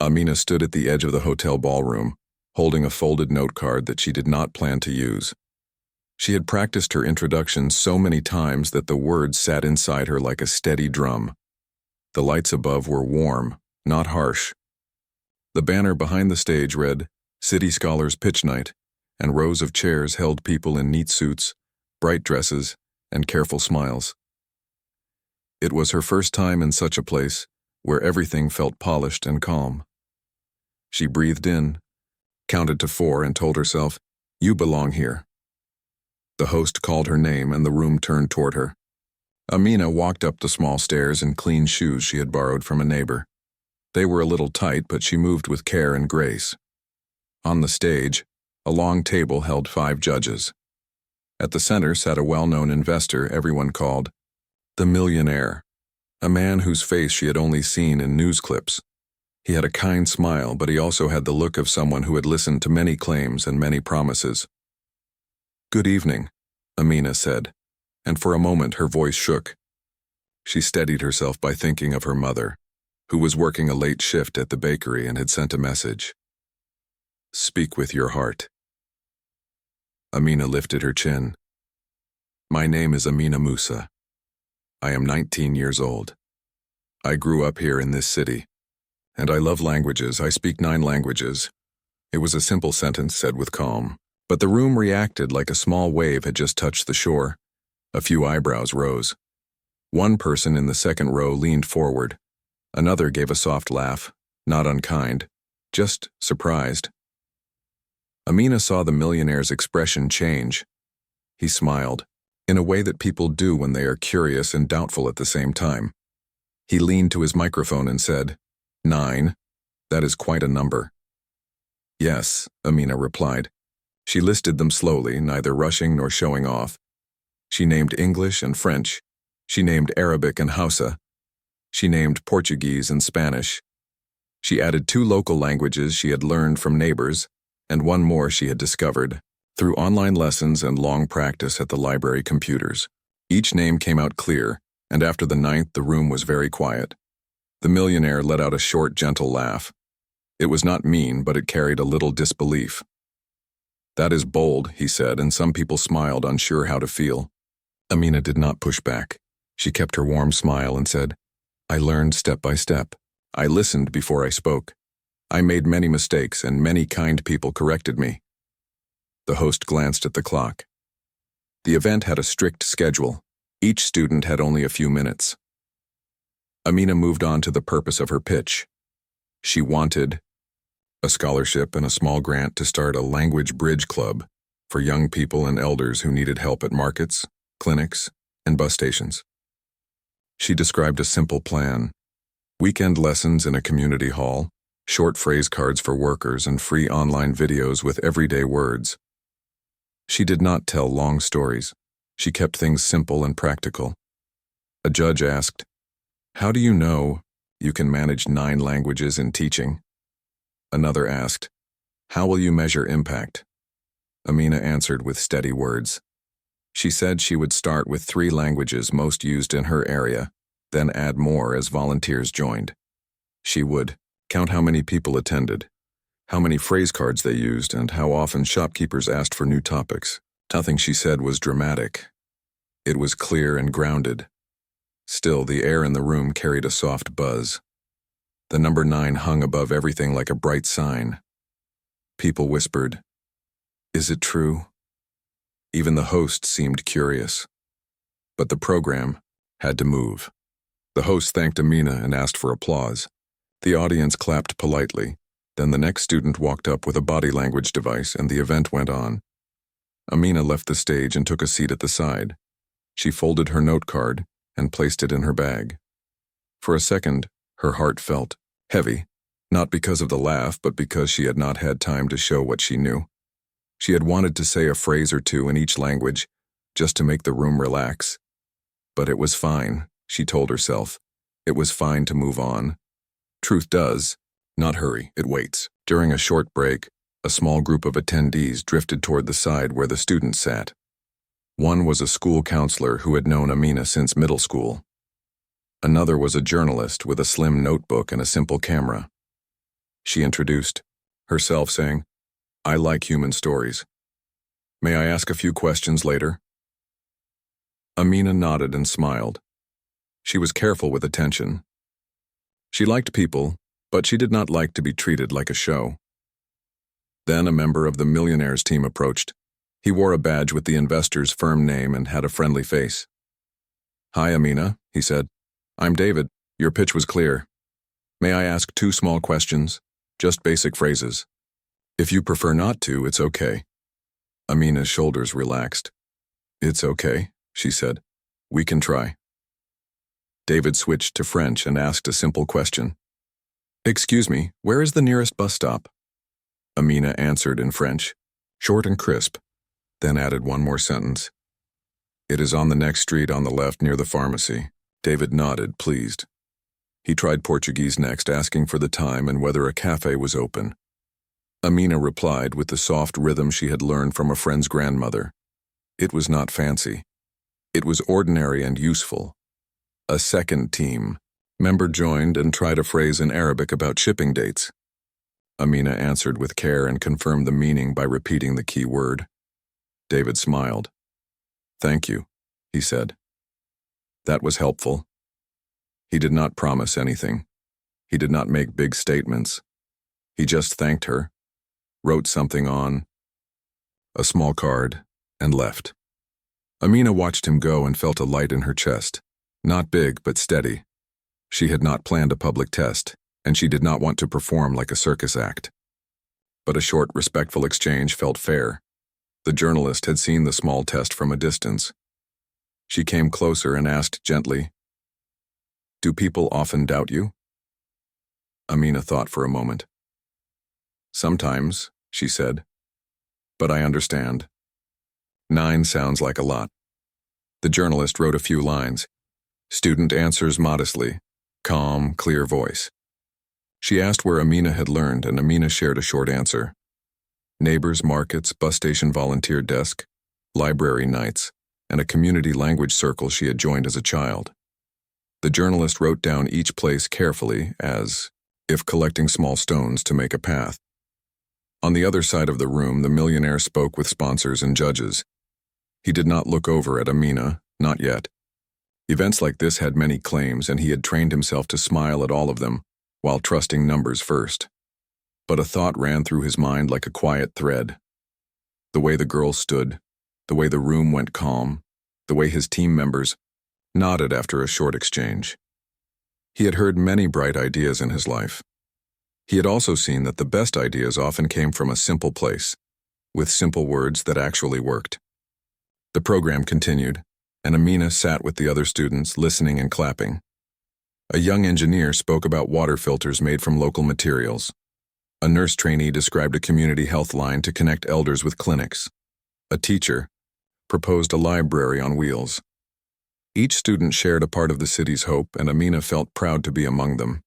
Amina stood at the edge of the hotel ballroom, holding a folded note card that she did not plan to use. She had practiced her introduction so many times that the words sat inside her like a steady drum. The lights above were warm, not harsh. The banner behind the stage read, "City Scholars Pitch Night," and rows of chairs held people in neat suits, bright dresses, and careful smiles. It was her first time in such a place, where everything felt polished and calm. She breathed in, counted to 4, and told herself, "You belong here." The host called her name and the room turned toward her. Amina walked up the small stairs in clean shoes she had borrowed from a neighbor. They were a little tight, but she moved with care and grace. On the stage, a long table held 5 judges. At the center sat a well-known investor everyone called the Millionaire, a man whose face she had only seen in news clips. He had a kind smile, but he also had the look of someone who had listened to many claims and many promises. "Good evening," Amina said, and for a moment her voice shook. She steadied herself by thinking of her mother, who was working a late shift at the bakery and had sent a message. "Speak with your heart." Amina lifted her chin. "My name is Amina Musa. I am 19 years old. I grew up here in this city, and I love languages. I speak 9 languages." It was a simple sentence said with calm, but the room reacted like a small wave had just touched the shore. A few eyebrows rose. One person in the second row leaned forward. Another gave a soft laugh, not unkind, just surprised. Amina saw the millionaire's expression change. He smiled, in a way that people do when they are curious and doubtful at the same time. He leaned to his microphone and said, 9, that is quite a number." "Yes," Amina replied. She listed them slowly, neither rushing nor showing off. She named English and French. She named Arabic and Hausa. She named Portuguese and Spanish. She added 2 local languages she had learned from neighbors, and 1 more she had discovered through online lessons and long practice at the library computers. Each name came out clear, and after the 9th the room was very quiet. The millionaire let out a short, gentle laugh. It was not mean, but it carried a little disbelief. "That is bold," he said, and some people smiled, unsure how to feel. Amina did not push back. She kept her warm smile and said, "I learned step by step. I listened before I spoke. I made many mistakes, and many kind people corrected me." The host glanced at the clock. The event had a strict schedule. Each student had only a few minutes. Amina moved on to the purpose of her pitch. She wanted a scholarship and a small grant to start a language bridge club for young people and elders who needed help at markets, clinics, and bus stations. She described a simple plan: weekend lessons in a community hall, short phrase cards for workers, and free online videos with everyday words. She did not tell long stories. She kept things simple and practical. A judge asked, "How do you know you can manage 9 languages in teaching?" Another asked, "How will you measure impact?" Amina answered with steady words. She said she would start with 3 languages most used in her area, then add more as volunteers joined. She would count how many people attended, how many phrase cards they used, and how often shopkeepers asked for new topics. Nothing she said was dramatic. It was clear and grounded. Still, the air in the room carried a soft buzz. The number 9 hung above everything like a bright sign. People whispered, "Is it true?" Even the host seemed curious. But the program had to move. The host thanked Amina and asked for applause. The audience clapped politely. Then the next student walked up with a body language device, and the event went on. Amina left the stage and took a seat at the side. She folded her note card and placed it in her bag. For a second, her heart felt heavy, not because of the laugh, but because she had not had time to show what she knew. She had wanted to say a phrase or 2 in each language, just to make the room relax. But it was fine, she told herself. It was fine to move on. Truth does not hurry, it waits. During a short break, a small group of attendees drifted toward the side where the students sat. One was a school counselor who had known Amina since middle school. Another was a journalist with a slim notebook and a simple camera. she introduced, herself saying, "I like human stories. May I ask a few questions later?" Amina nodded and smiled. She was careful with attention. She liked people, but she did not like to be treated like a show. Then a member of the Millionaire's team approached. He wore a badge with the investor's firm name and had a friendly face. "Hi, Amina," he said. "I'm David. Your pitch was clear. May I ask 2 small questions? Just basic phrases. If you prefer not to, it's okay." Amina's shoulders relaxed. "It's okay," she said. "We can try." David switched to French and asked a simple question. "Excuse me, where is the nearest bus stop?" Amina answered in French, short and crisp, then added one more sentence. "It is on the next street on the left near the pharmacy." David nodded, pleased. He tried Portuguese next, asking for the time and whether a cafe was open. Amina replied with the soft rhythm she had learned from a friend's grandmother. It was not fancy. It was ordinary and useful. A second team member joined and tried a phrase in Arabic about shipping dates. Amina answered with care and confirmed the meaning by repeating the key word. David smiled. "Thank you," he said. That was helpful. He did not promise anything. He did not make big statements. He just thanked her, wrote something on a small card, and left. Amina watched him go and felt a light in her chest. Not big, but steady. She had not planned a public test, and she did not want to perform like a circus act. But a short, respectful exchange felt fair. The journalist had seen the small test from a distance. She came closer and asked gently, "Do people often doubt you?" Amina thought for a moment. "Sometimes," she said. "But I understand." 9 sounds like a lot. The journalist wrote a few lines. Student answers modestly, calm, clear voice. She asked where Amina had learned, and Amina shared a short answer. Neighbors, markets, bus station volunteer desk, library nights, and a community language circle she had joined as a child. The journalist wrote down each place carefully, as if collecting small stones to make a path. On the other side of the room, the millionaire spoke with sponsors and judges. He did not look over at Amina, not yet. Events like this had many claims, and he had trained himself to smile at all of them, while trusting numbers first. But a thought ran through his mind like a quiet thread. The way the girl stood, the way the room went calm, the way his team members nodded after a short exchange. He had heard many bright ideas in his life. He had also seen that the best ideas often came from a simple place, with simple words that actually worked. The program continued, and Amina sat with the other students, listening and clapping. A young engineer spoke about water filters made from local materials. A nurse trainee described a community health line to connect elders with clinics. A teacher proposed a library on wheels. Each student shared a part of the city's hope, and Amina felt proud to be among them.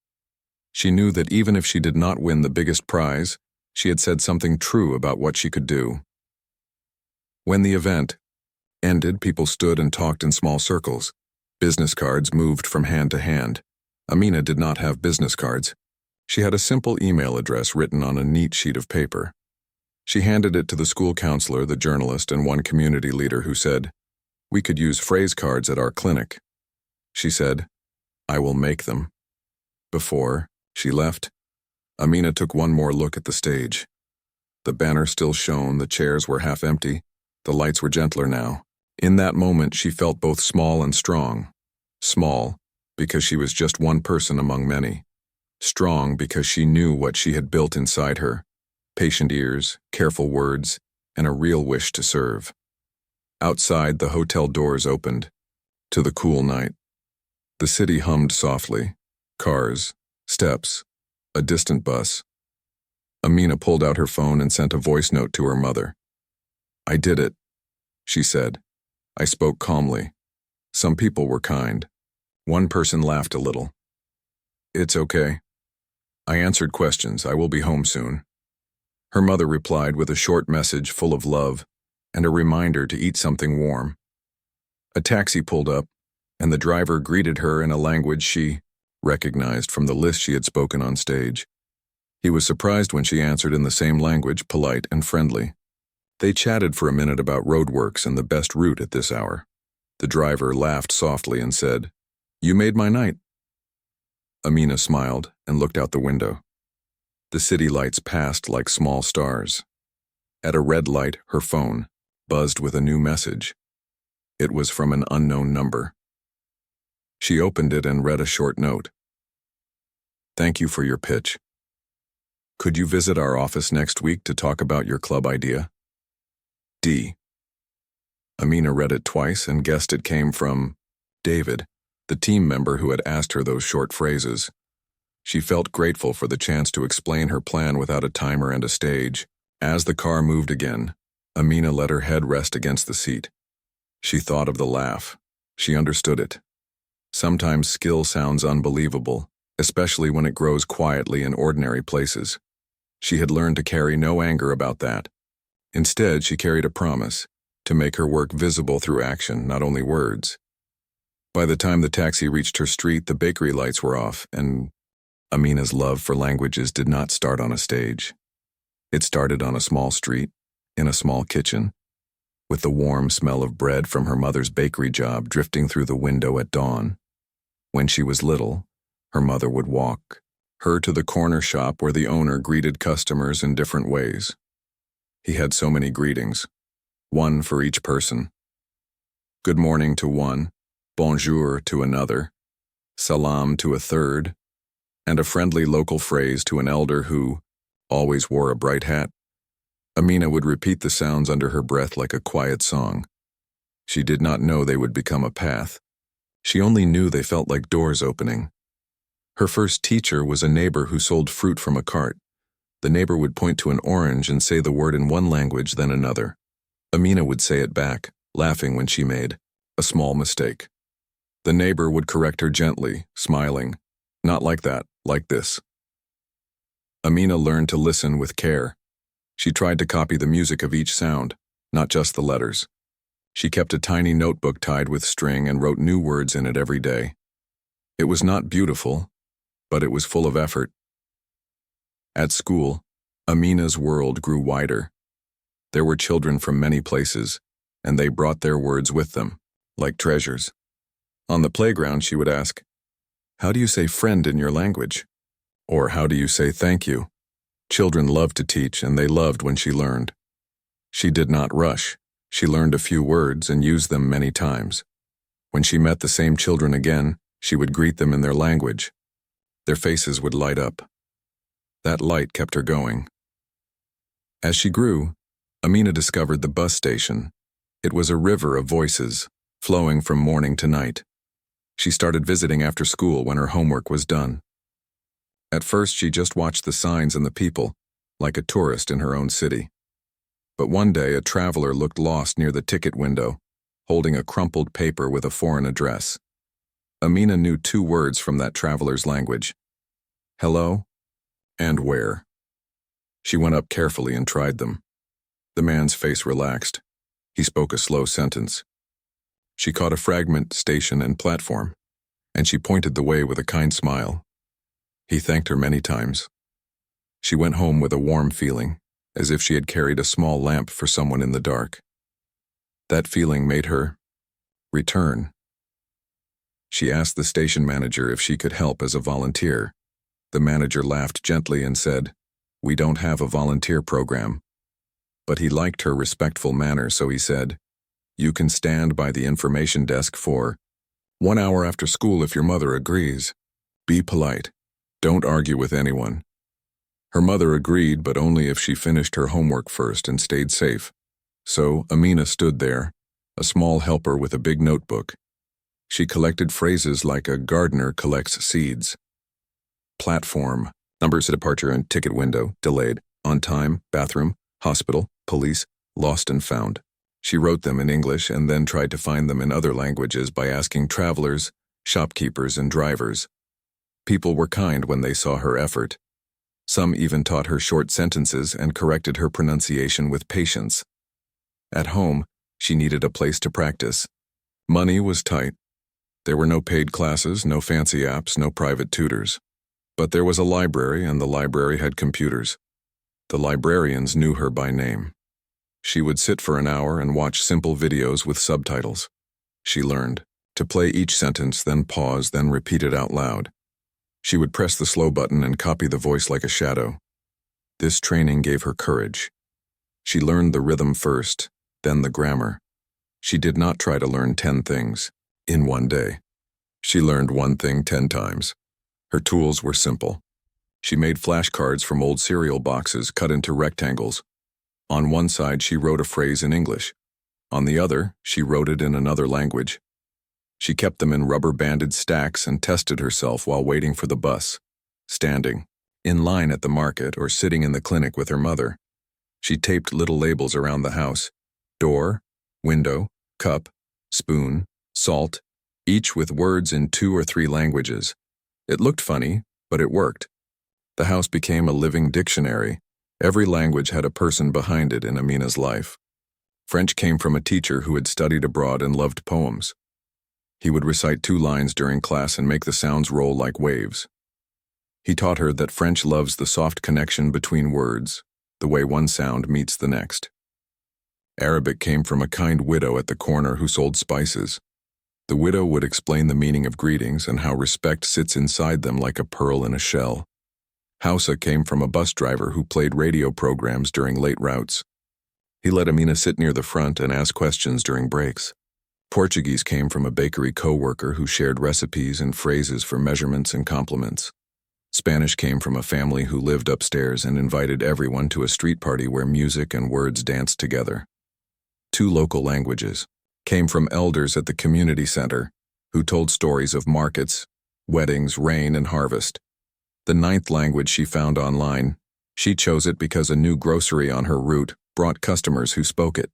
She knew that even if she did not win the biggest prize, she had said something true about what she could do. When the event ended, people stood and talked in small circles. Business cards moved from hand to hand. Amina did not have business cards. She had a simple email address written on a neat sheet of paper. She handed it to the school counselor, the journalist, and one community leader who said, "We could use phrase cards at our clinic." She said, "I will make them." Before she left, Amina took one more look at the stage. The banner still shone, the chairs were half empty, the lights were gentler now. In that moment, she felt both small and strong. Small, because she was just one person among many. Strong, because she knew what she had built inside her. Patient ears, careful words, and a real wish to serve. Outside, the hotel doors opened to the cool night. The city hummed softly. Cars, steps, a distant bus. Amina pulled out her phone and sent a voice note to her mother. "I did it," she said. "I spoke calmly. Some people were kind. One person laughed a little. It's okay. I answered questions. I will be home soon." Her mother replied with a short message full of love and a reminder to eat something warm. A taxi pulled up, and the driver greeted her in a language she recognized from the list she had spoken on stage. He was surprised when she answered in the same language, polite and friendly. They chatted for a minute about roadworks and the best route at this hour. The driver laughed softly and said, "You made my night." Amina smiled and looked out the window. The city lights passed like small stars. At a red light, her phone buzzed with a new message. It was from an unknown number. She opened it and read a short note. "Thank you for your pitch. Could you visit our office next week to talk about your club idea? D." Amina read it twice and guessed it came from David, the team member who had asked her those short phrases. She felt grateful for the chance to explain her plan without a timer and a stage. As the car moved again, Amina let her head rest against the seat. She thought of the laugh. She understood it. Sometimes skill sounds unbelievable, especially when it grows quietly in ordinary places. She had learned to carry no anger about that. Instead, she carried a promise to make her work visible through action, not only words. By the time the taxi reached her street, the bakery lights were off, and Amina's love for languages did not start on a stage. It started on a small street, in a small kitchen, with the warm smell of bread from her mother's bakery job drifting through the window at dawn. When she was little, her mother would walk her to the corner shop where the owner greeted customers in different ways. He had so many greetings, one for each person. Good morning to one, bonjour to another, salam to a third, and a friendly local phrase to an elder who always wore a bright hat. Amina would repeat the sounds under her breath like a quiet song. She did not know they would become a path. She only knew they felt like doors opening. Her first teacher was a neighbor who sold fruit from a cart. The neighbor would point to an orange and say the word in one language, then another. Amina would say it back, laughing when she made a small mistake. The neighbor would correct her gently, smiling. Not like that, like this. Amina learned to listen with care. She tried to copy the music of each sound, not just the letters. She kept a tiny notebook tied with string and wrote new words in it every day. It was not beautiful, but it was full of effort. At school, Amina's world grew wider. There were children from many places, and they brought their words with them, like treasures. On the playground, she would ask, "How do you say friend in your language?" Or how do you say thank you? Children loved to teach, and they loved when she learned. She did not rush. She learned a few words and used them many times. When she met the same children again, she would greet them in their language. Their faces would light up. That light kept her going. As she grew, Amina discovered the bus station. It was a river of voices, flowing from morning to night. She started visiting after school when her homework was done. At first, she just watched the signs and the people, like a tourist in her own city. But one day, a traveler looked lost near the ticket window, holding a crumpled paper with a foreign address. Amina knew 2 words from that traveler's language: hello and where. She went up carefully and tried them. The man's face relaxed. He spoke a slow sentence. She caught a fragment, station, and platform, and she pointed the way with a kind smile. He thanked her many times. She went home with a warm feeling, as if she had carried a small lamp for someone in the dark. That feeling made her return. She asked the station manager if she could help as a volunteer. The manager laughed gently and said, "We don't have a volunteer program." But he liked her respectful manner, so he said, "You can stand by the information desk for 1 hour after school if your mother agrees. Be polite. Don't argue with anyone." Her mother agreed, but only if she finished her homework first and stayed safe. So Amina stood there, a small helper with a big notebook. She collected phrases like a gardener collects seeds. Platform, numbers at departure and ticket window, delayed, on time, bathroom, hospital, police, lost and found. She wrote them in English and then tried to find them in other languages by asking travelers, shopkeepers, and drivers. People were kind when they saw her effort. Some even taught her short sentences and corrected her pronunciation with patience. At home, she needed a place to practice. Money was tight. There were no paid classes, no fancy apps, no private tutors. But there was a library, and the library had computers. The librarians knew her by name. She would sit for an hour and watch simple videos with subtitles. She learned to play each sentence, then pause, then repeat it out loud. She would press the slow button and copy the voice like a shadow. This training gave her courage. She learned the rhythm first, then the grammar. She did not try to learn 10 things in one day. She learned one thing 10 times. Her tools were simple. She made flashcards from old cereal boxes cut into rectangles. On one side, she wrote a phrase in English. On the other, she wrote it in another language. She kept them in rubber-banded stacks and tested herself while waiting for the bus, standing, in line at the market, or sitting in the clinic with her mother. She taped little labels around the house: door, window, cup, spoon, salt, each with words in 2 or 3 languages. It looked funny, but it worked. The house became a living dictionary. Every language had a person behind it in Amina's life. French came from a teacher who had studied abroad and loved poems. He would recite 2 lines during class and make the sounds roll like waves. He taught her that French loves the soft connection between words, the way one sound meets the next. Arabic came from a kind widow at the corner who sold spices. The widow would explain the meaning of greetings and how respect sits inside them like a pearl in a shell. Hausa came from a bus driver who played radio programs during late routes. He let Amina sit near the front and ask questions during breaks. Portuguese came from a bakery co-worker who shared recipes and phrases for measurements and compliments. Spanish came from a family who lived upstairs and invited everyone to a street party where music and words danced together. 2 local languages came from elders at the community center who told stories of markets, weddings, rain, and harvest. The 9th language she found online. She chose it because a new grocery on her route brought customers who spoke it.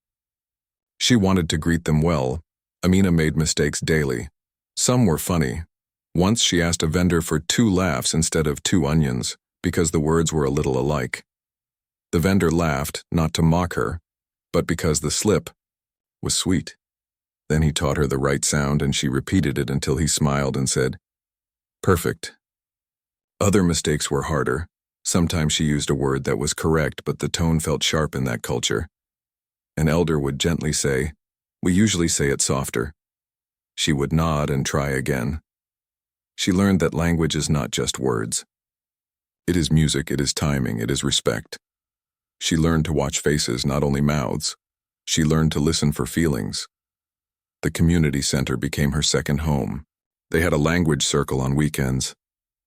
She wanted to greet them well. Amina made mistakes daily. Some were funny. Once she asked a vendor for 2 laughs instead of 2 onions because the words were a little alike. The vendor laughed, not to mock her, but because the slip was sweet. Then he taught her the right sound and she repeated it until he smiled and said, "Perfect." Other mistakes were harder. Sometimes she used a word that was correct, but the tone felt sharp in that culture. An elder would gently say, "We usually say it softer." She would nod and try again. She learned that language is not just words. It is music, it is timing, it is respect. She learned to watch faces, not only mouths. She learned to listen for feelings. The community center became her second home. They had a language circle on weekends.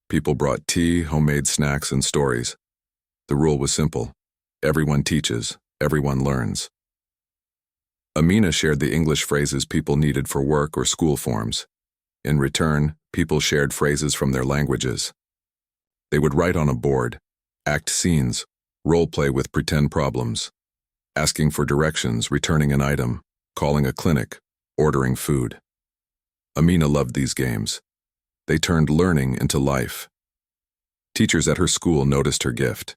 People brought tea, homemade snacks, and stories. The rule was simple. Everyone teaches, everyone learns. Amina shared the English phrases people needed for work or school forms. In return, people shared phrases from their languages. They would write on a board, act scenes, role-play with pretend problems, asking for directions, returning an item, calling a clinic, ordering food. Amina loved these games. They turned learning into life. Teachers at her school noticed her gift.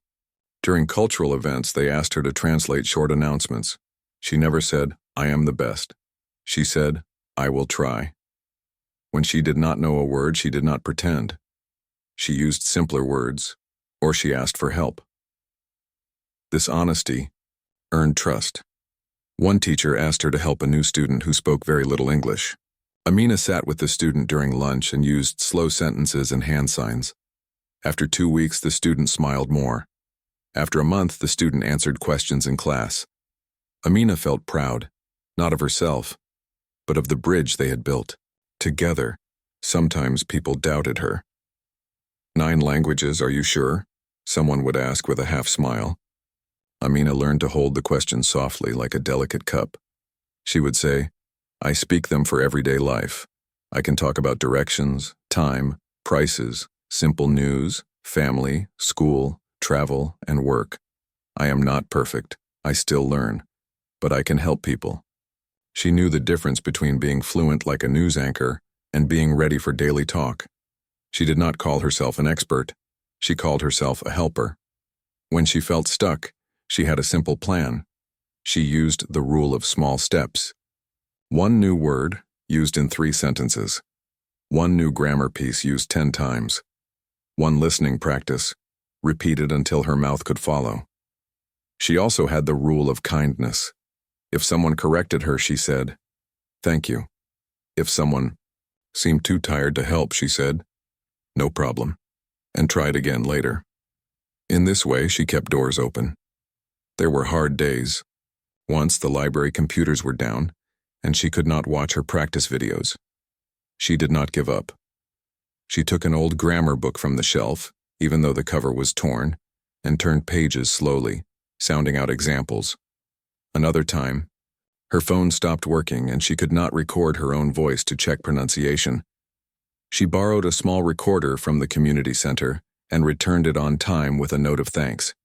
During cultural events, they asked her to translate short announcements. She never said, "I am the best." She said, "I will try." When she did not know a word, she did not pretend. She used simpler words, or she asked for help. This honesty earned trust. One teacher asked her to help a new student who spoke very little English. Amina sat with the student during lunch and used slow sentences and hand signs. After 2 weeks, the student smiled more. After a month, the student answered questions in class. Amina felt proud, not of herself, but of the bridge they had built. Together, sometimes people doubted her. 9 languages, are you sure? Someone would ask with a half smile. Amina learned to hold the question softly like a delicate cup. She would say, "I speak them for everyday life. I can talk about directions, time, prices, simple news, family, school, travel, and work. I am not perfect. I still learn. But I can help people." She knew the difference between being fluent like a news anchor and being ready for daily talk. She did not call herself an expert. She called herself a helper. When she felt stuck, she had a simple plan. She used the rule of small steps. 1 new word used in 3 sentences. 1 new grammar piece used 10 times. One listening practice, repeated until her mouth could follow. She also had the rule of kindness. If someone corrected her, she said, "Thank you." If someone seemed too tired to help, she said, "No problem," and tried again later. In this way, she kept doors open. There were hard days. Once the library computers were down, and she could not watch her practice videos. She did not give up. She took an old grammar book from the shelf, even though the cover was torn, and turned pages slowly, sounding out examples. Another time, her phone stopped working and she could not record her own voice to check pronunciation. She borrowed a small recorder from the community center and returned it on time with a note of thanks.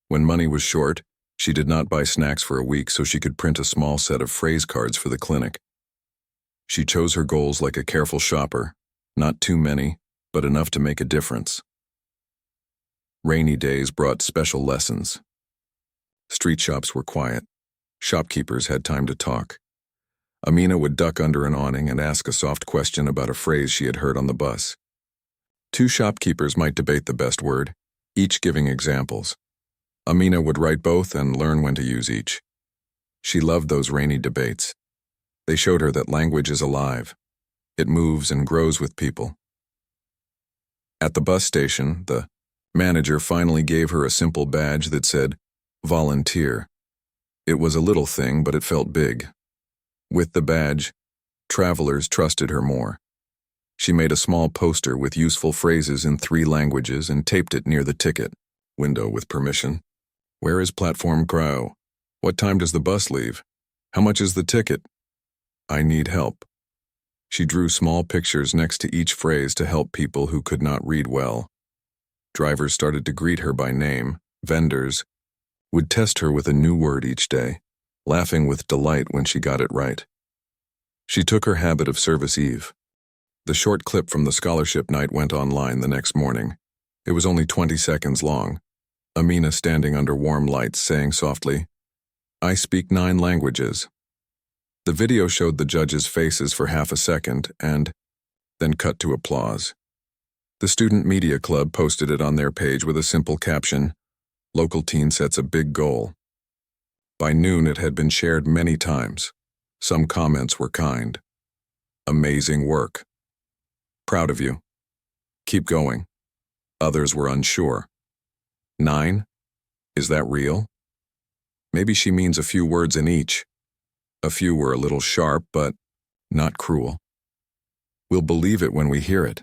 When money was short, she did not buy snacks for a week so she could print a small set of phrase cards for the clinic. She chose her goals like a careful shopper, not too many, but enough to make a difference. Rainy days brought special lessons. Street shops were quiet. Shopkeepers had time to talk. Amina would duck under an awning and ask a soft question about a phrase she had heard on the bus. Two shopkeepers might debate the best word, each giving examples. Amina would write both and learn when to use each. She loved those rainy debates. They showed her that language is alive. It moves and grows with people. At the bus station, the manager finally gave her a simple badge that said, "Volunteer." It was a little thing, but it felt big. With the badge, travelers trusted her more. She made a small poster with useful phrases in 3 languages and taped it near the ticket window with permission. "Where is platform Crow? What time does the bus leave? How much is the ticket? I need help." She drew small pictures next to each phrase to help people who could not read well. Drivers started to greet her by name. Vendors would test her with a new word each day, laughing with delight when she got it right. She took her habit of service Eve. The short clip from the scholarship night went online the next morning. It was only 20 seconds long. Amina standing under warm lights saying softly, "I speak 9 languages." The video showed the judges' faces for half a second and then cut to applause. The Student Media Club posted it on their page with a simple caption, "Local teen sets a big goal." By noon, it had been shared many times. Some comments were kind. "Amazing work. Proud of you. Keep going." Others were unsure. 9? Is that real? Maybe she means a few words in each. A few were a little sharp, but not cruel. We'll believe it when we hear it.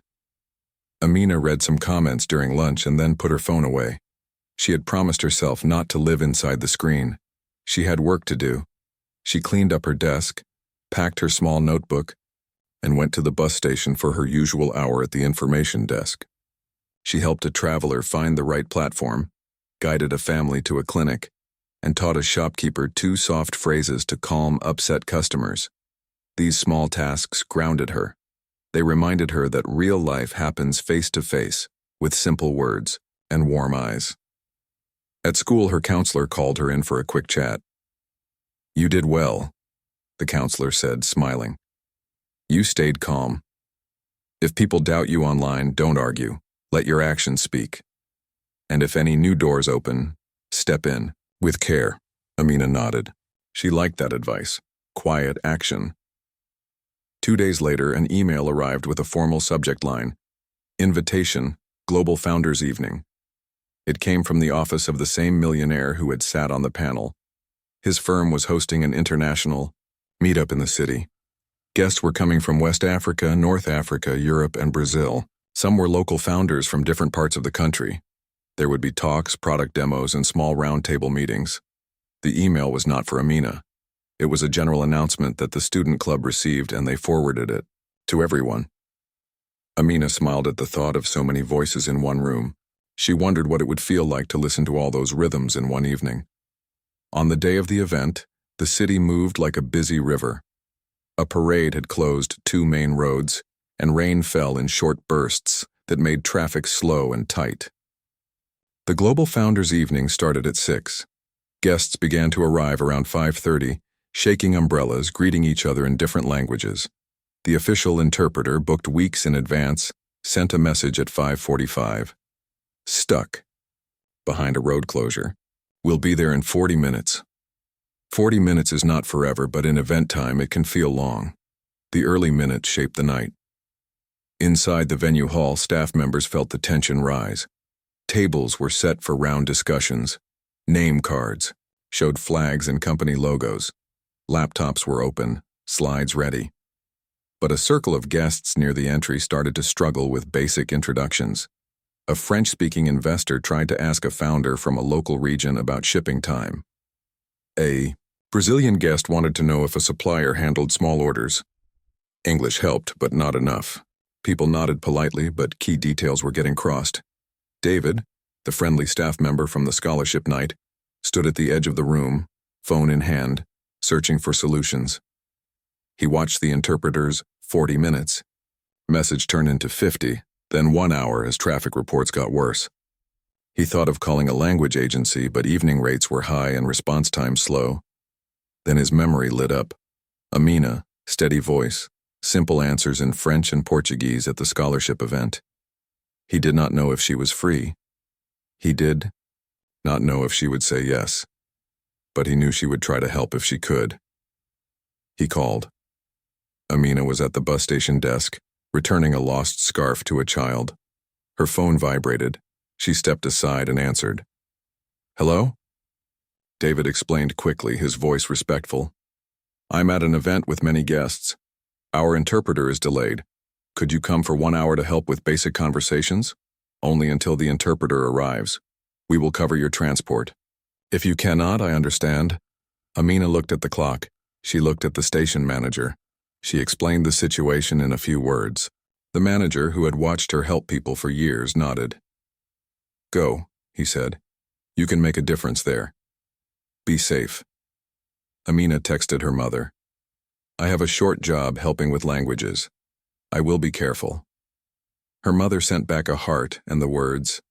Amina read some comments during lunch and then put her phone away. She had promised herself not to live inside the screen. She had work to do. She cleaned up her desk, packed her small notebook, and went to the bus station for her usual hour at the information desk. She helped a traveler find the right platform, guided a family to a clinic, and taught a shopkeeper 2 soft phrases to calm upset customers. These small tasks grounded her. They reminded her that real life happens face to face, with simple words and warm eyes. At school, her counselor called her in for a quick chat. "You did well," the counselor said, smiling. "You stayed calm. If people doubt you online, don't argue. Let your actions speak. And if any new doors open, step in, with care." Amina nodded. She liked that advice. Quiet action. 2 days later, an email arrived with a formal subject line, "Invitation, Global Founders Evening." It came from the office of the same millionaire who had sat on the panel. His firm was hosting an international meetup in the city. Guests were coming from West Africa, North Africa, Europe, and Brazil. Some were local founders from different parts of the country. There would be talks, product demos, and small roundtable meetings. The email was not for Amina. It was a general announcement that the student club received, and they forwarded it to everyone. Amina smiled at the thought of so many voices in one room. She wondered what it would feel like to listen to all those rhythms in one evening. On the day of the event, the city moved like a busy river. A parade had closed 2 main roads, and rain fell in short bursts that made traffic slow and tight. The Global Founders Evening started at 6. Guests began to arrive around 5:30, shaking umbrellas, greeting each other in different languages. The official interpreter, booked weeks in advance, Sent a message at 5:45. Stuck. Behind a road closure. We'll be there in 40 minutes. 40 minutes is not forever, but in event time it can feel long. The early minutes shape the night. Inside the venue hall, staff members felt the tension rise. Tables were set for round discussions. Name cards showed flags and company logos. Laptops were open, slides ready. But a circle of guests near the entry started to struggle with basic introductions. A French-speaking investor tried to ask a founder from a local region about shipping time. A Brazilian guest wanted to know if a supplier handled small orders. English helped, but not enough. People nodded politely, but key details were getting crossed. David, the friendly staff member from the scholarship night, stood at the edge of the room, phone in hand, searching for solutions. He watched the interpreter's 40 minutes. Message turned into 50, then 1 hour as traffic reports got worse. He thought of calling a language agency, but evening rates were high and response time slow. Then his memory lit up. Amina, steady voice, simple answers in French and Portuguese at the scholarship event. He did not know if she was free. He did not know if she would say yes, but he knew she would try to help if she could. He called. Amina was at the bus station desk, returning a lost scarf to a child. Her phone vibrated. She stepped aside and answered. Hello? David explained quickly, his voice respectful. I'm at an event with many guests. Our interpreter is delayed. Could you come for 1 hour to help with basic conversations? Only until the interpreter arrives. We will cover your transport. If you cannot, I understand. Amina looked at the clock. She looked at the station manager. She explained the situation in a few words. The manager, who had watched her help people for years, nodded. Go, he said. You can make a difference there. Be safe. Amina texted her mother. I have a short job helping with languages. I will be careful. Her mother sent back a heart and the words,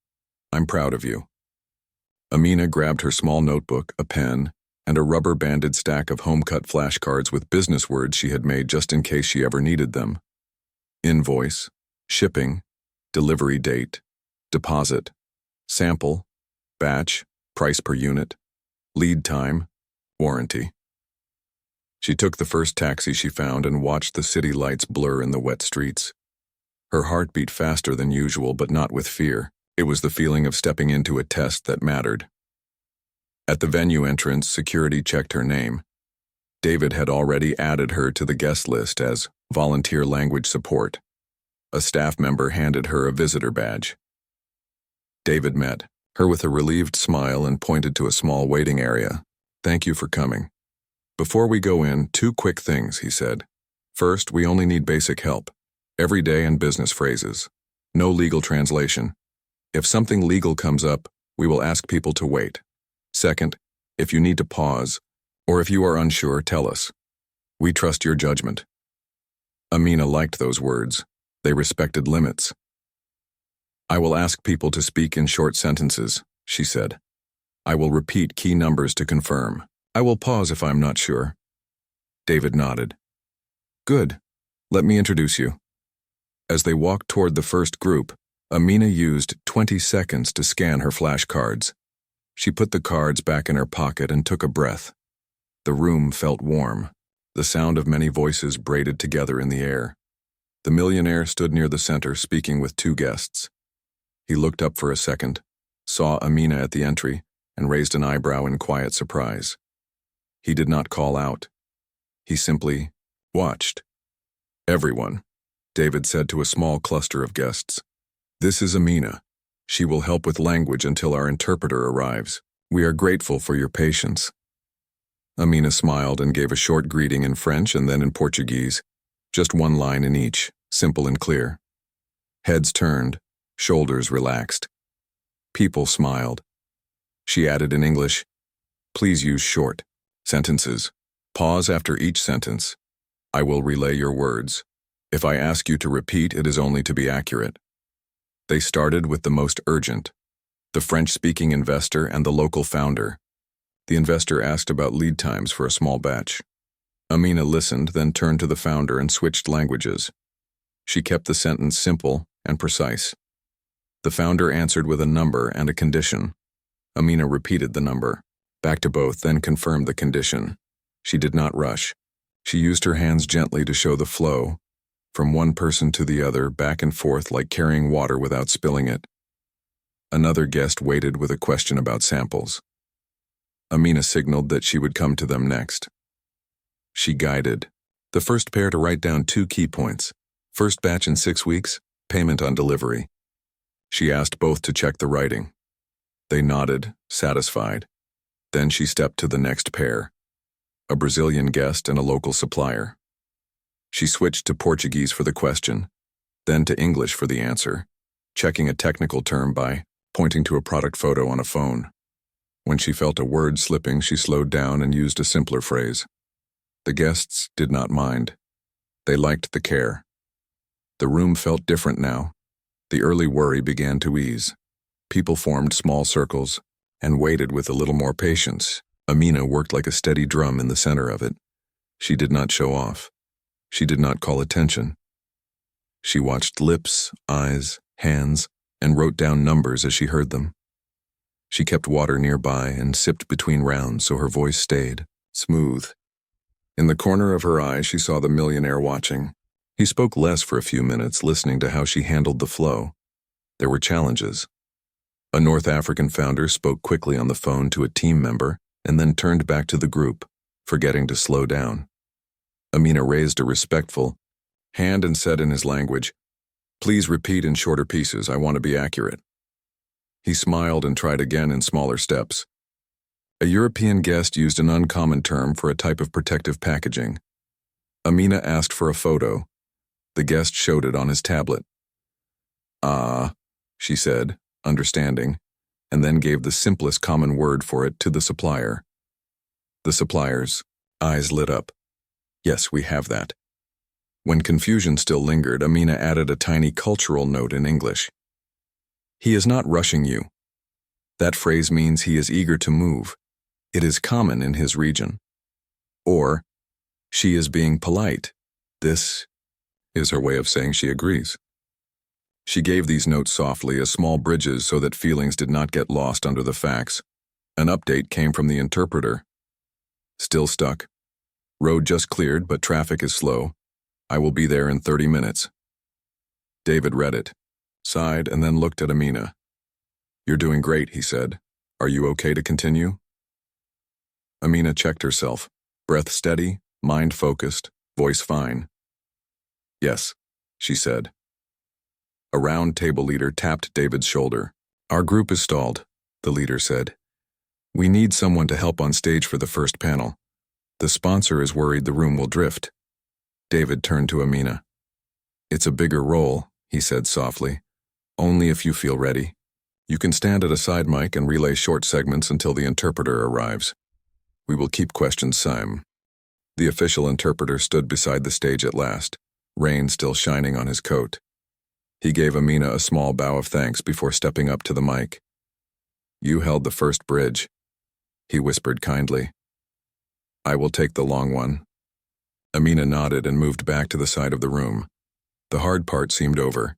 I'm proud of you. Amina grabbed her small notebook, a pen, and a rubber-banded stack of home-cut flashcards with business words she had made just in case she ever needed them. Invoice, shipping, delivery date, deposit, sample, batch, price per unit, lead time, warranty. She took the first taxi she found and watched the city lights blur in the wet streets. Her heart beat faster than usual, but not with fear. It was the feeling of stepping into a test that mattered. At the venue entrance, security checked her name. David had already added her to the guest list as volunteer language support. A staff member handed her a visitor badge. David met her with a relieved smile and pointed to a small waiting area. Thank you for coming. Before we go in, 2 quick things, he said. First, we only need basic help. Everyday and business phrases. No legal translation. If something legal comes up, we will ask people to wait. Second, if you need to pause, or if you are unsure, tell us. We trust your judgment. Amina liked those words. They respected limits. I will ask people to speak in short sentences, she said. I will repeat key numbers to confirm. I will pause if I'm not sure. David nodded. Good. Let me introduce you. As they walked toward the first group, Amina used 20 seconds to scan her flashcards. She put the cards back in her pocket and took a breath. The room felt warm. The sound of many voices braided together in the air. The millionaire stood near the center, speaking with 2 guests. He looked up for a second, saw Amina at the entry, and raised an eyebrow in quiet surprise. He did not call out. He simply watched. Everyone, David said to a small cluster of guests. This is Amina. She will help with language until our interpreter arrives. We are grateful for your patience. Amina smiled and gave a short greeting in French and then in Portuguese. Just 1 line in each, simple and clear. Heads turned, shoulders relaxed. People smiled. She added in English, please use short sentences. Pause after each sentence. I will relay your words. If I ask you to repeat, it is only to be accurate. They started with the most urgent, the French-speaking investor and the local founder. The investor asked about lead times for a small batch. Amina listened, then turned to the founder and switched languages. She kept the sentence simple and precise. The founder answered with a number and a condition. Amina repeated the number, back to both, then confirmed the condition. She did not rush. She used her hands gently to show the flow, from one person to the other, back and forth like carrying water without spilling it. Another guest waited with a question about samples. Amina signaled that she would come to them next. She guided the first pair to write down 2 key points. First batch in 6 weeks, payment on delivery. She asked both to check the writing. They nodded, satisfied. Then she stepped to the next pair, a Brazilian guest and a local supplier. She switched to Portuguese for the question, then to English for the answer, checking a technical term by pointing to a product photo on a phone. When she felt a word slipping, she slowed down and used a simpler phrase. The guests did not mind. They liked the care. The room felt different now. The early worry began to ease. People formed small circles and waited with a little more patience. Amina worked like a steady drum in the center of it. She did not show off. She did not call attention. She watched lips, eyes, hands, and wrote down numbers as she heard them. She kept water nearby and sipped between rounds so her voice stayed smooth. In the corner of her eye, she saw the millionaire watching. He spoke less for a few minutes, listening to how she handled the flow. There were challenges. A North African founder spoke quickly on the phone to a team member and then turned back to the group, forgetting to slow down. Amina raised a respectful hand and said in his language, "Please repeat in shorter pieces. I want to be accurate." He smiled and tried again in smaller steps. A European guest used an uncommon term for a type of protective packaging. Amina asked for a photo. The guest showed it on his tablet. "Ah," she said, understanding, and then gave the simplest common word for it to the supplier. The supplier's eyes lit up. "Yes, we have that." When confusion still lingered, Amina added a tiny cultural note in English. "He is not rushing you." That phrase means he is eager to move. It is common in his region. Or, she is being polite. This is her way of saying she agrees. She gave these notes softly as small bridges so that feelings did not get lost under the facts. An update came from the interpreter. "Still stuck. Road just cleared, but traffic is slow. I will be there in 30 minutes. David read it, sighed, and then looked at Amina. "You're doing great," he said. "Are you okay to continue?" Amina checked herself, breath steady, mind focused, voice fine. "Yes," she said. A round table leader tapped David's shoulder. "Our group is stalled," the leader said. "We need someone to help on stage for the first panel. The sponsor is worried the room will drift." David turned to Amina. "It's a bigger role," he said softly. "Only if you feel ready. You can stand at a side mic and relay short segments until the interpreter arrives. We will keep questions sim." The official interpreter stood beside the stage at last, rain still shining on his coat. He gave Amina a small bow of thanks before stepping up to the mic. "You held the first bridge," he whispered kindly. "I will take the long one." Amina nodded and moved back to the side of the room. The hard part seemed over,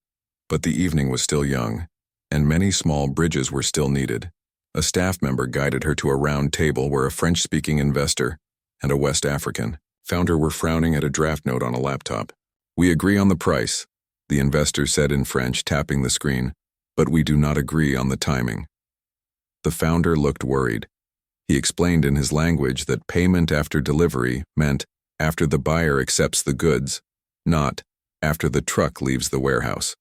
but the evening was still young, and many small bridges were still needed. A staff member guided her to a round table where a French-speaking investor and a West African founder were frowning at a draft note on a laptop. "We agree on the price," the investor said in French, tapping the screen, "but we do not agree on the timing." The founder looked worried. He explained in his language that payment after delivery meant after the buyer accepts the goods, not after the truck leaves the warehouse.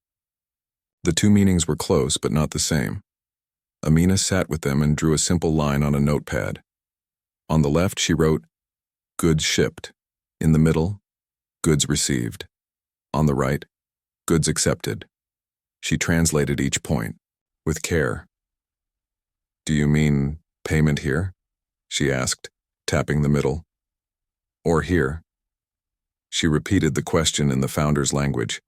The two meanings were close but not the same. Amina sat with them and drew a simple line on a notepad. On the left, she wrote, "Goods shipped." In the middle, "Goods received." On the right, "Goods accepted." She translated each point, with care. "Do you mean payment here?" she asked, tapping the middle. "Or here?" She repeated the question in the founder's language.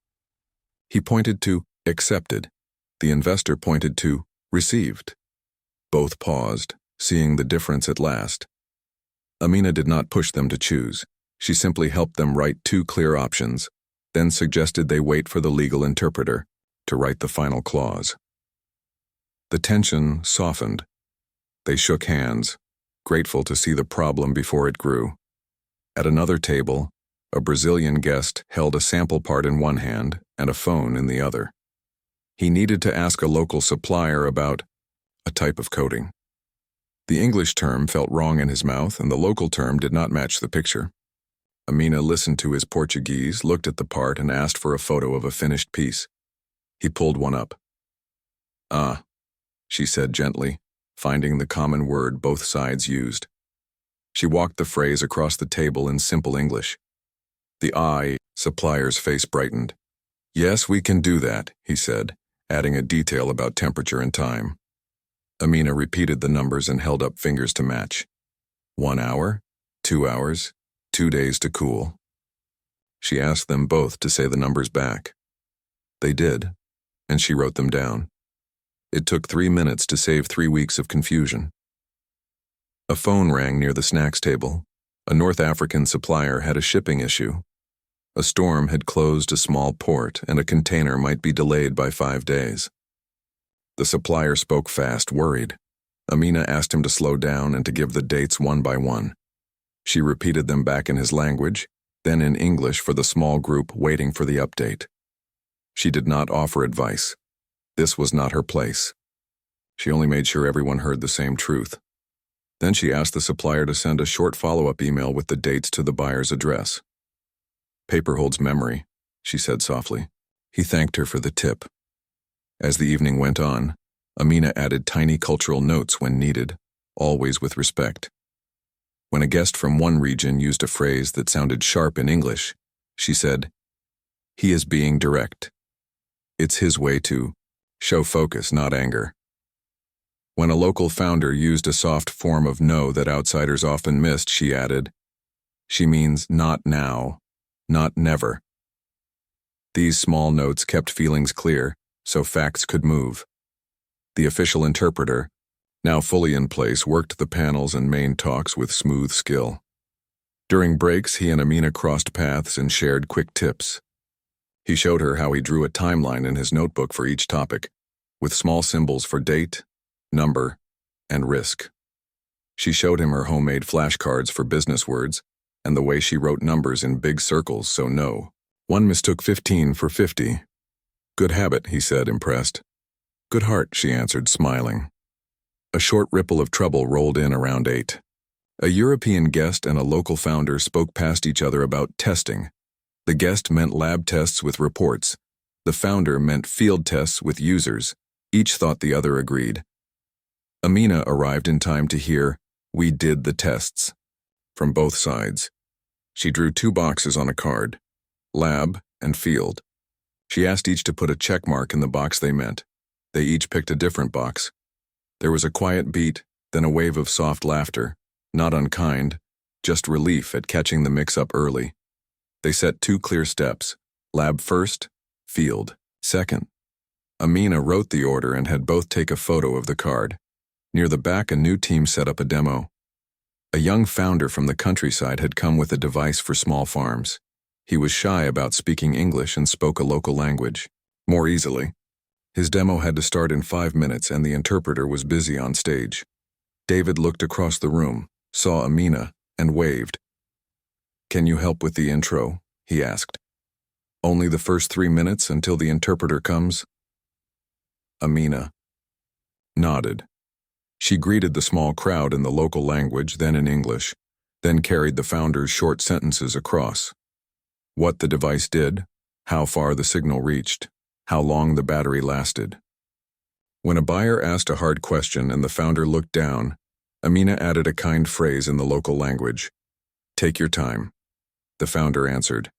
He pointed to accepted. The investor pointed to received. Both paused, seeing the difference at last. Amina did not push them to choose. She simply helped them write two clear options, then suggested they wait for the legal interpreter. to write the final clause. The tension softened. They shook hands, grateful to see the problem before it grew. At another table, a Brazilian guest held a sample part in one hand and a phone in the other. He needed to ask a local supplier about a type of coating. The English term felt wrong in his mouth, and the local term did not match the picture. Amina listened to his Portuguese, looked at the part, and asked for a photo of a finished piece. He pulled one up. "Ah," she said gently, finding the common word both sides used. She walked the phrase across the table in simple English. The supplier's face brightened. "Yes, we can do that," he said, adding a detail about temperature and time. Amina repeated the numbers and held up fingers to match. 1 hour, 2 hours, 2 days to cool. She asked them both to say the numbers back. They did, and she wrote them down. It took 3 minutes to save 3 weeks of confusion. A phone rang near the snacks table. A North African supplier had a shipping issue. A storm had closed a small port, and a container might be delayed by 5 days. The supplier spoke fast, worried. Amina asked him to slow down and to give the dates one by one. She repeated them back in his language, then in English for the small group waiting for the update. She did not offer advice. This was not her place. She only made sure everyone heard the same truth. Then she asked the supplier to send a short follow-up email with the dates to the buyer's address. "Paper holds memory," she said softly. He thanked her for the tip. As the evening went on, Amina added tiny cultural notes when needed, always with respect. When a guest from one region used a phrase that sounded sharp in English, she said, "He is being direct. It's his way to show focus, not anger." When a local founder used a soft form of no that outsiders often missed, she added, "She means not now, not never." These small notes kept feelings clear, so facts could move. The official interpreter, now fully in place, worked the panels and main talks with smooth skill. During breaks, he and Amina crossed paths and shared quick tips. He showed her how he drew a timeline in his notebook for each topic, with small symbols for date, number, and risk. She showed him her homemade flashcards for business words and the way she wrote numbers in big circles so one mistook 15 for 50. "Good habit," he said, impressed. "Good heart," she answered, smiling. A short ripple of trouble rolled in around 8. A European guest and a local founder spoke past each other about testing. The guest meant lab tests with reports. The founder meant field tests with users. Each thought the other agreed. Amina arrived in time to hear, "We did the tests," from both sides. She drew 2 boxes on a card, lab and field. She asked each to put a check mark in the box they meant. They each picked a different box. There was a quiet beat, then a wave of soft laughter, not unkind, just relief at catching the mix-up early. They set 2 clear steps, lab first, field second. Amina wrote the order and had both take a photo of the card. Near the back, a new team set up a demo. A young founder from the countryside had come with a device for small farms. He was shy about speaking English and spoke a local language more easily. His demo had to start in 5 minutes, and the interpreter was busy on stage. David looked across the room, saw Amina, and waved. "Can you help with the intro?" he asked. "Only the first 3 minutes until the interpreter comes?" Amina nodded. She greeted the small crowd in the local language, then in English, then carried the founder's short sentences across. What the device did, how far the signal reached, how long the battery lasted. When a buyer asked a hard question and the founder looked down, Amina added a kind phrase in the local language. "Take your time." The founder answered.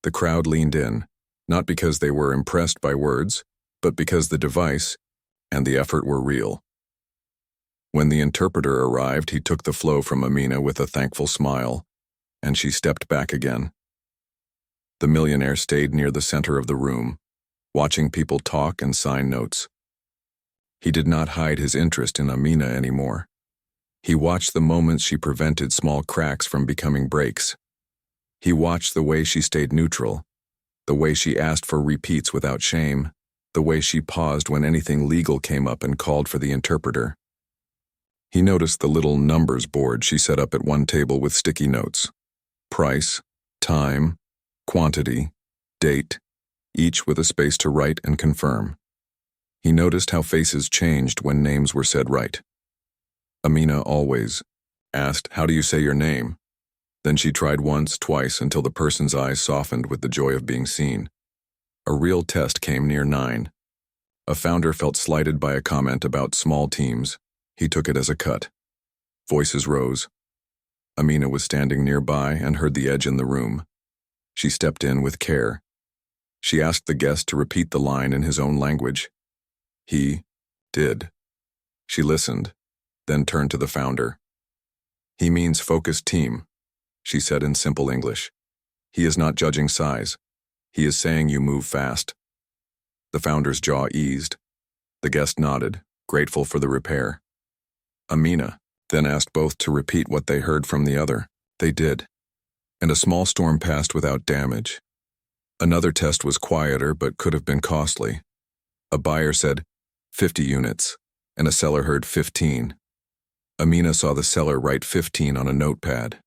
The crowd leaned in, not because they were impressed by words, but because the device and the effort were real. When the interpreter arrived, he took the flow from Amina with a thankful smile, and she stepped back again. The millionaire stayed near the center of the room, watching people talk and sign notes. He did not hide his interest in Amina anymore. He watched the moments she prevented small cracks from becoming breaks. He watched the way she stayed neutral, the way she asked for repeats without shame, the way she paused when anything legal came up and called for the interpreter. He noticed the little numbers board she set up at one table with sticky notes. Price, time, quantity, date, each with a space to write and confirm. He noticed how faces changed when names were said right. Amina always asked, "How do you say your name?" Then she tried once, twice, until the person's eyes softened with the joy of being seen. A real test came near 9. A founder felt slighted by a comment about small teams. He took it as a cut. Voices rose. Amina was standing nearby and heard the edge in the room. She stepped in with care. She asked the guest to repeat the line in his own language. He did. She listened, then turned to the founder. "He means focused team," she said in simple English. "He is not judging size. He is saying you move fast." The founder's jaw eased. The guest nodded, grateful for the repair. Amina then asked both to repeat what they heard from the other. They did, and a small storm passed without damage. Another test was quieter but could have been costly. A buyer said 50 units, and a seller heard 15. Amina saw the seller write 15 on a notepad.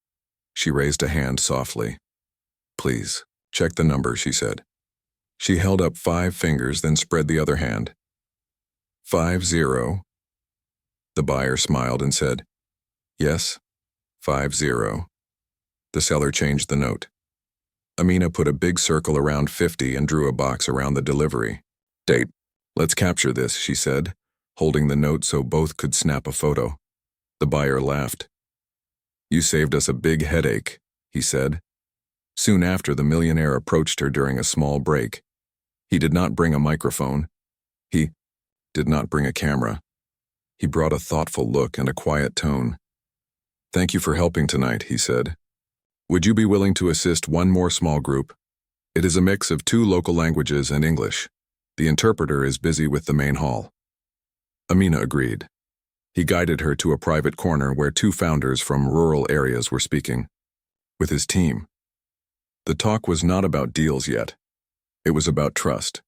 She raised a hand softly. "Please, check the number," she said. She held up 5 fingers, then spread the other hand. 50. The buyer smiled and said, "Yes, 50. The seller changed the note. Amina put a big circle around 50 and drew a box around the delivery. "Date. Let's capture this," she said, holding the note so both could snap a photo. The buyer laughed. "You saved us a big headache," he said. Soon after, the millionaire approached her during a small break. He did not bring a microphone. He did not bring a camera. He brought a thoughtful look and a quiet tone. "Thank you for helping tonight," he said. "Would you be willing to assist one more small group? It is a mix of 2 local languages and English. The interpreter is busy with the main hall." Amina agreed. He guided her to a private corner where 2 founders from rural areas were speaking with his team. The talk was not about deals yet. It was about trust,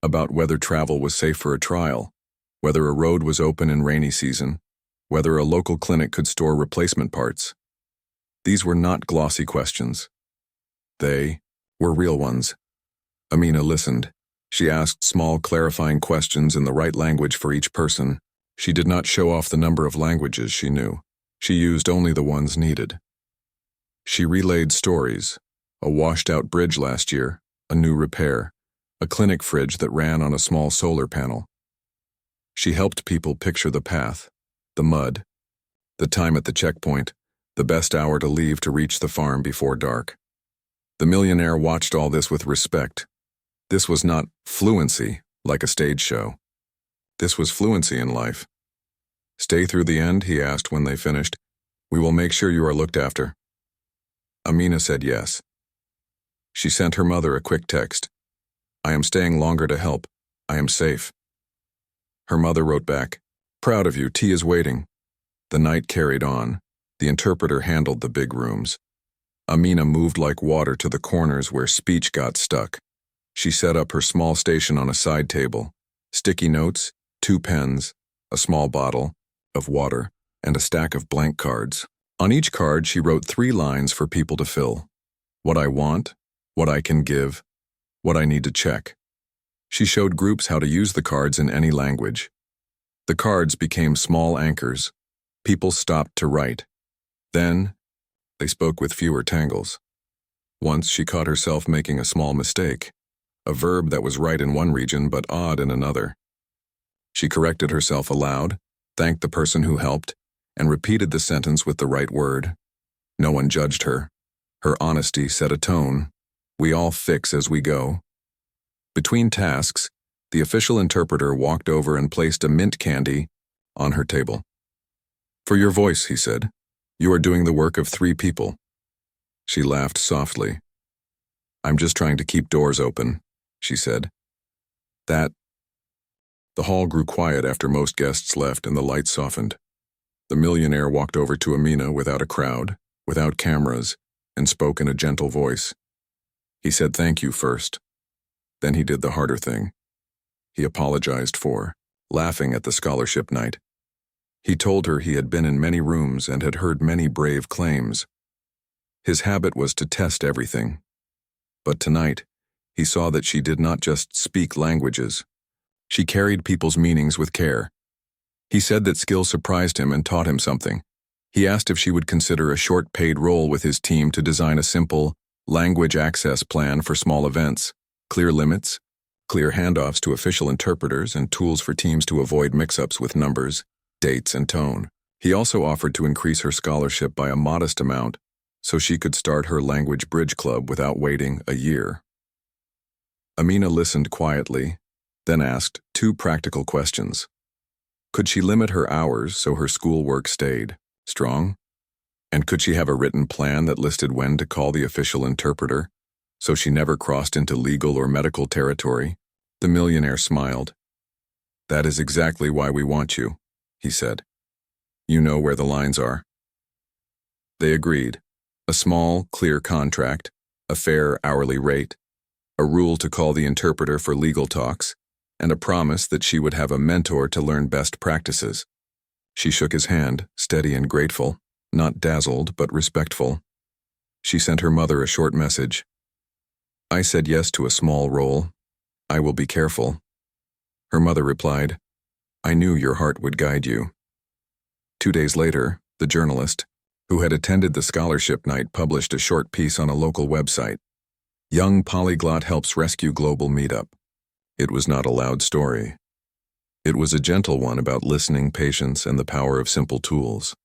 about whether travel was safe for a trial, whether a road was open in rainy season, whether a local clinic could store replacement parts. These were not glossy questions. They were real ones. Amina listened. She asked small, clarifying questions in the right language for each person. She did not show off the number of languages she knew. She used only the ones needed. She relayed stories: a washed-out bridge last year, a new repair, a clinic fridge that ran on a small solar panel. She helped people picture the path, the mud, the time at the checkpoint, the best hour to leave to reach the farm before dark. The millionaire watched all this with respect. This was not fluency, like a stage show. This was fluency in life. "Stay through the end?" he asked when they finished. "We will make sure you are looked after." Amina said yes. She sent her mother a quick text. "I am staying longer to help. I am safe." Her mother wrote back, "Proud of you, tea is waiting." The night carried on. The interpreter handled the big rooms. Amina moved like water to the corners where speech got stuck. She set up her small station on a side table. Sticky notes, 2 pens, a small bottle of water, and a stack of blank cards. On each card, she wrote 3 lines for people to fill. What I want, what I can give, what I need to check. She showed groups how to use the cards in any language. The cards became small anchors. People stopped to write. Then, they spoke with fewer tangles. Once she caught herself making a small mistake, a verb that was right in one region but odd in another. She corrected herself aloud, thanked the person who helped, and repeated the sentence with the right word. No one judged her. Her honesty set a tone. We all fix as we go. Between tasks, the official interpreter walked over and placed a mint candy on her table. "For your voice," he said. "You are doing the work of 3 people." She laughed softly. "I'm just trying to keep doors open," she said. The hall grew quiet after most guests left and the lights softened. The millionaire walked over to Amina without a crowd, without cameras, and spoke in a gentle voice. He said thank you first. Then he did the harder thing. he apologized for, laughing at the scholarship night. He told her he had been in many rooms and had heard many brave claims. His habit was to test everything. But tonight, he saw that she did not just speak languages. She carried people's meanings with care. He said that skill surprised him and taught him something. He asked if she would consider a short paid role with his team to design a simple, language access plan for small events, clear limits, clear handoffs to official interpreters, and tools for teams to avoid mix-ups with numbers, dates, and tone. He also offered to increase her scholarship by a modest amount so she could start her language bridge club without waiting a year. Amina listened quietly, then asked 2 practical questions. Could she limit her hours so her schoolwork stayed strong? And could she have a written plan that listed when to call the official interpreter, so she never crossed into legal or medical territory? The millionaire smiled. "That is exactly why we want you," he said. "You know where the lines are." They agreed. A small, clear contract, a fair hourly rate, a rule to call the interpreter for legal talks, and a promise that she would have a mentor to learn best practices. She shook his hand, steady and grateful, not dazzled but respectful. She sent her mother a short message. "I said yes to a small role. I will be careful." Her mother replied, "I knew your heart would guide you." 2 days later, the journalist, who had attended the scholarship night, published a short piece on a local website. "Young Polyglot Helps Rescue Global Meetup." It was not a loud story. It was a gentle one about listening, patience, and the power of simple tools.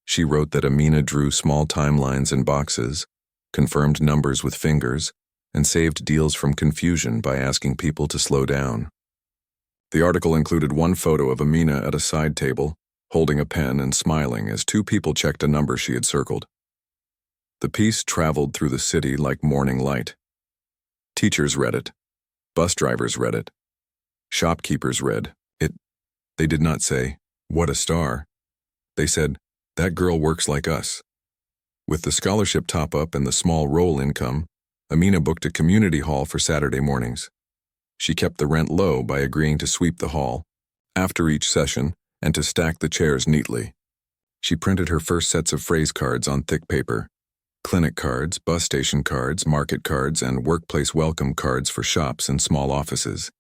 She wrote that Amina drew small timelines in boxes, confirmed numbers with fingers, and saved deals from confusion by asking people to slow down. The article included one photo of Amina at a side table, holding a pen and smiling as 2 people checked a number she had circled. The piece traveled through the city like morning light. Teachers read it. Bus drivers read it. Shopkeepers read it. They did not say, "What a star." They said, "That girl works like us." With the scholarship top-up and the small roll income, Amina booked a community hall for Saturday mornings. She kept the rent low by agreeing to sweep the hall after each session and to stack the chairs neatly. She printed her first sets of phrase cards on thick paper. Clinic cards, bus station cards, market cards, and workplace welcome cards for shops and small offices.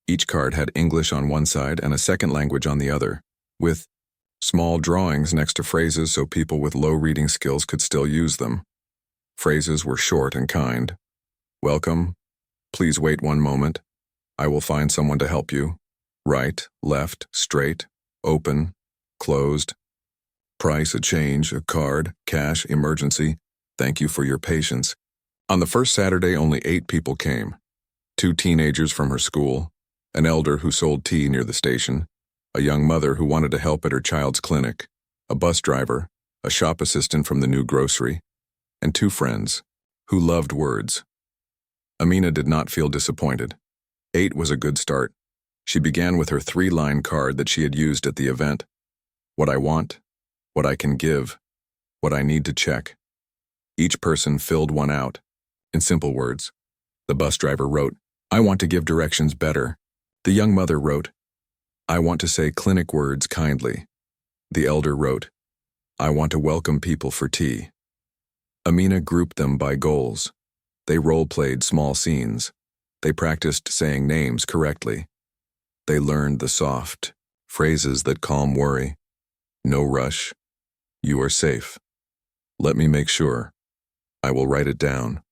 Each card had English on one side and a second language on the other, with small drawings next to phrases so people with low reading skills could still use them. Phrases were short and kind. "Welcome. Please wait 1 moment. I will find someone to help you. Right, left, straight, open, closed. Price, a change, a card, cash, emergency. Thank you for your patience." On the first Saturday, only 8 people came. 2 teenagers from her school, an elder who sold tea near the station, a young mother who wanted to help at her child's clinic, a bus driver, a shop assistant from the new grocery, and 2 friends who loved words. Amina did not feel disappointed. 8 was a good start. She began with her 3-line card that she had used at the event. What I want, what I can give, what I need to check. Each person filled one out. In simple words, the bus driver wrote, "I want to give directions better." The young mother wrote, "I want to say clinic words kindly." The elder wrote, "I want to welcome people for tea." Amina grouped them by goals. They role-played small scenes. They practiced saying names correctly. They learned the soft phrases that calm worry. "No rush. You are safe. Let me make sure. I will write it down."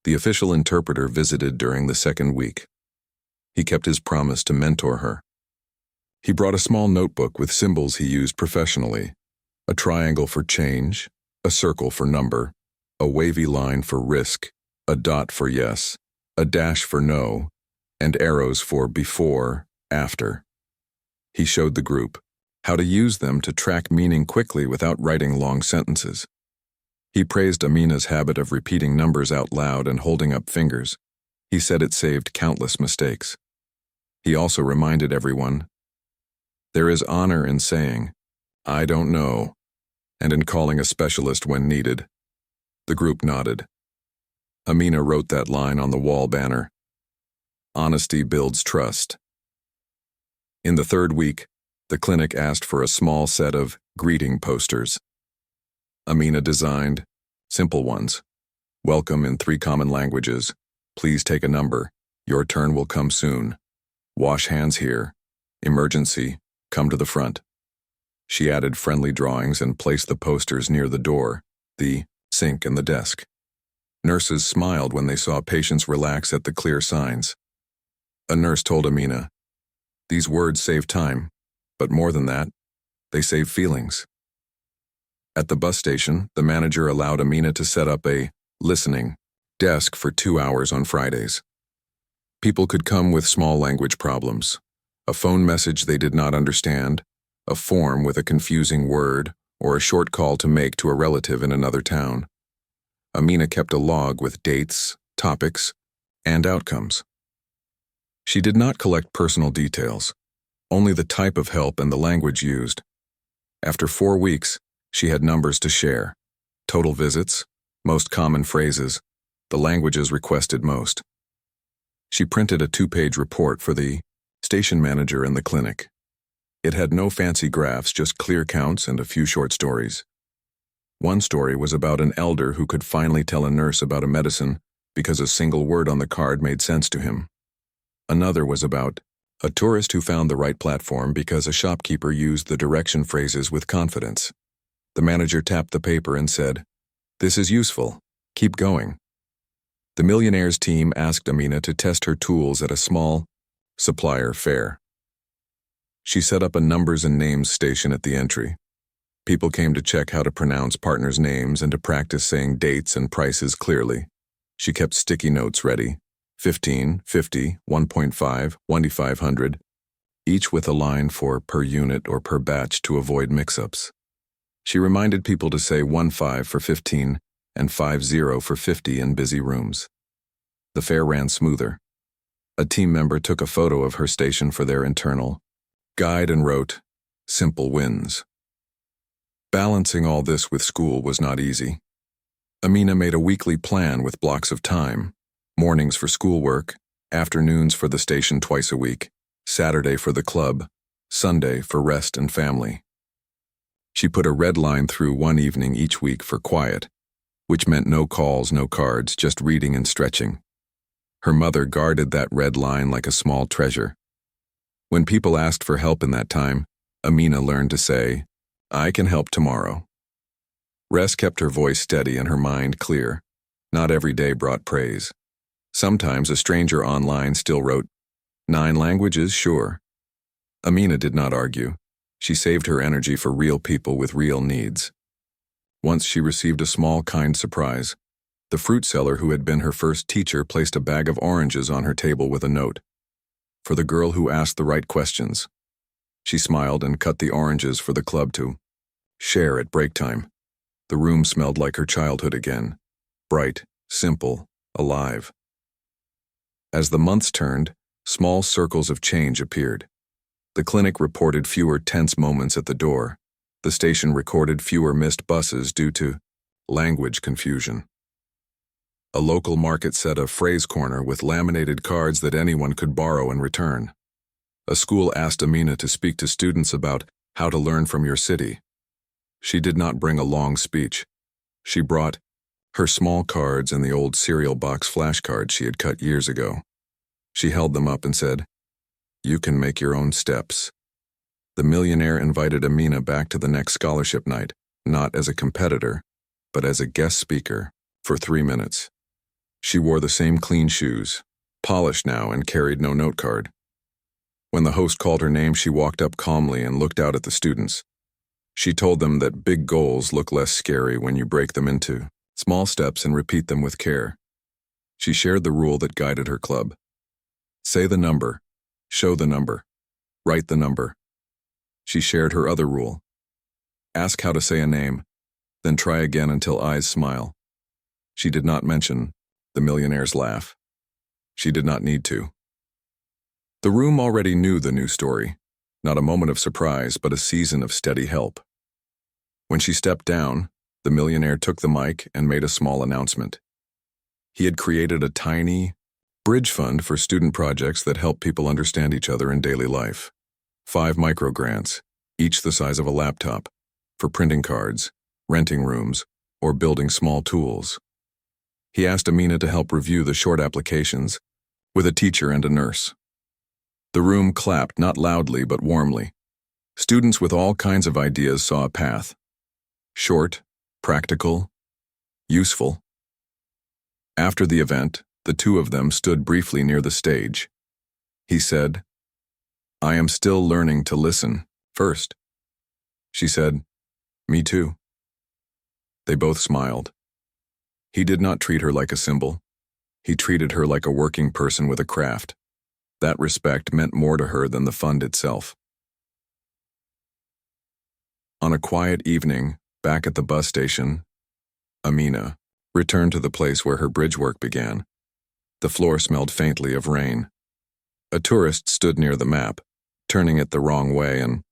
The official interpreter visited during the 2nd week. He kept his promise to mentor her. He brought a small notebook with symbols he used professionally: a triangle for change, a circle for number, a wavy line for risk, a dot for yes, a dash for no, and arrows for before, after. He showed the group how to use them to track meaning quickly without writing long sentences. He praised Amina's habit of repeating numbers out loud and holding up fingers. He said it saved countless mistakes. He also reminded everyone, there is honor in saying, "I don't know," and in calling a specialist when needed. The group nodded. Amina wrote that line on the wall banner. Honesty builds trust. In the third week, the clinic asked for a small set of greeting posters. Amina designed simple ones. Welcome in 3 common languages. Please take a number. Your turn will come soon. Wash hands here. Emergency. Come to the front. She added friendly drawings and placed the posters near the door, the sink, and the desk. Nurses smiled when they saw patients relax at the clear signs. A nurse told Amina, "These words save time, but more than that, they save feelings." At the bus station, the manager allowed Amina to set up a listening desk for 2 hours on Fridays. People could come with small language problems, a phone message they did not understand, a form with a confusing word, or a short call to make to a relative in another town. Amina kept a log with dates, topics, and outcomes. She did not collect personal details, only the type of help and the language used. After 4 weeks, she had numbers to share: total visits, most common phrases, the languages requested most. She printed a 2-page report for the station manager and the clinic. It had no fancy graphs, just clear counts and a few short stories. One story was about an elder who could finally tell a nurse about a medicine because a single word on the card made sense to him. Another was about a tourist who found the right platform because a shopkeeper used the direction phrases with confidence. The manager tapped the paper and said, "This is useful. Keep going." The Millionaire's team asked Amina to test her tools at a small supplier fair. She set up a numbers and names station at the entry. People came to check how to pronounce partners' names and to practice saying dates and prices clearly. She kept sticky notes ready: 15, 50, 1.5, 1,500, each with a line for per unit or per batch to avoid mix-ups. She reminded people to say 1.5 for 15 and 50 for 50 in busy rooms. The fair ran smoother. A team member took a photo of her station for their internal guide and wrote, "Simple wins." Balancing all this with school was not easy. Amina made a weekly plan with blocks of time: mornings for schoolwork, afternoons for the station twice a week, Saturday for the club, Sunday for rest and family. She put a red line through one evening each week for quiet, which meant no calls, no cards, just reading and stretching. Her mother guarded that red line like a small treasure. When people asked for help in that time, Amina learned to say, "I can help tomorrow." Rest kept her voice steady and her mind clear. Not every day brought praise. Sometimes a stranger online still wrote, "9 languages, sure." Amina did not argue. She saved her energy for real people with real needs. Once she received a small, kind surprise. The fruit seller who had been her first teacher placed a bag of oranges on her table with a note: "For the girl who asked the right questions." She smiled and cut the oranges for the club to share at break time. The room smelled like her childhood again: bright, simple, alive. As the months turned, small circles of change appeared. The clinic reported fewer tense moments at the door. The station recorded fewer missed buses due to language confusion. A local market set a phrase corner with laminated cards that anyone could borrow and return. A school asked Amina to speak to students about how to learn from your city. She did not bring a long speech. She brought her small cards and the old cereal box flashcards she had cut years ago. She held them up and said, "You can make your own steps." The Millionaire invited Amina back to the next scholarship night, not as a competitor, but as a guest speaker, for 3 minutes. She wore the same clean shoes, polished now, and carried no note card. When the host called her name, she walked up calmly and looked out at the students. She told them that big goals look less scary when you break them into small steps and repeat them with care. She shared the rule that guided her club: say the number, show the number, write the number. She shared her other rule: ask how to say a name, then try again until eyes smile. She did not mention the Millionaire's laugh. She did not need to. The room already knew the new story, not a moment of surprise, but a season of steady help. When she stepped down, the Millionaire took the mic and made a small announcement. He had created a tiny, Bridge fund for student projects that help people understand each other in daily life. 5 microgrants, each the size of a laptop, for printing cards, renting rooms, or building small tools. He asked Amina to help review the short applications with a teacher and a nurse. The room clapped, not loudly but warmly. Students with all kinds of ideas saw a path. Short, practical, useful. After the event, the two of them stood briefly near the stage. He said, "I am still learning to listen first." She said, "Me too." They both smiled. He did not treat her like a symbol. He treated her like a working person with a craft. That respect meant more to her than the fund itself. On a quiet evening, back at the bus station, Amina returned to the place where her bridge work began. The floor smelled faintly of rain. A tourist stood near the map, turning it the wrong way and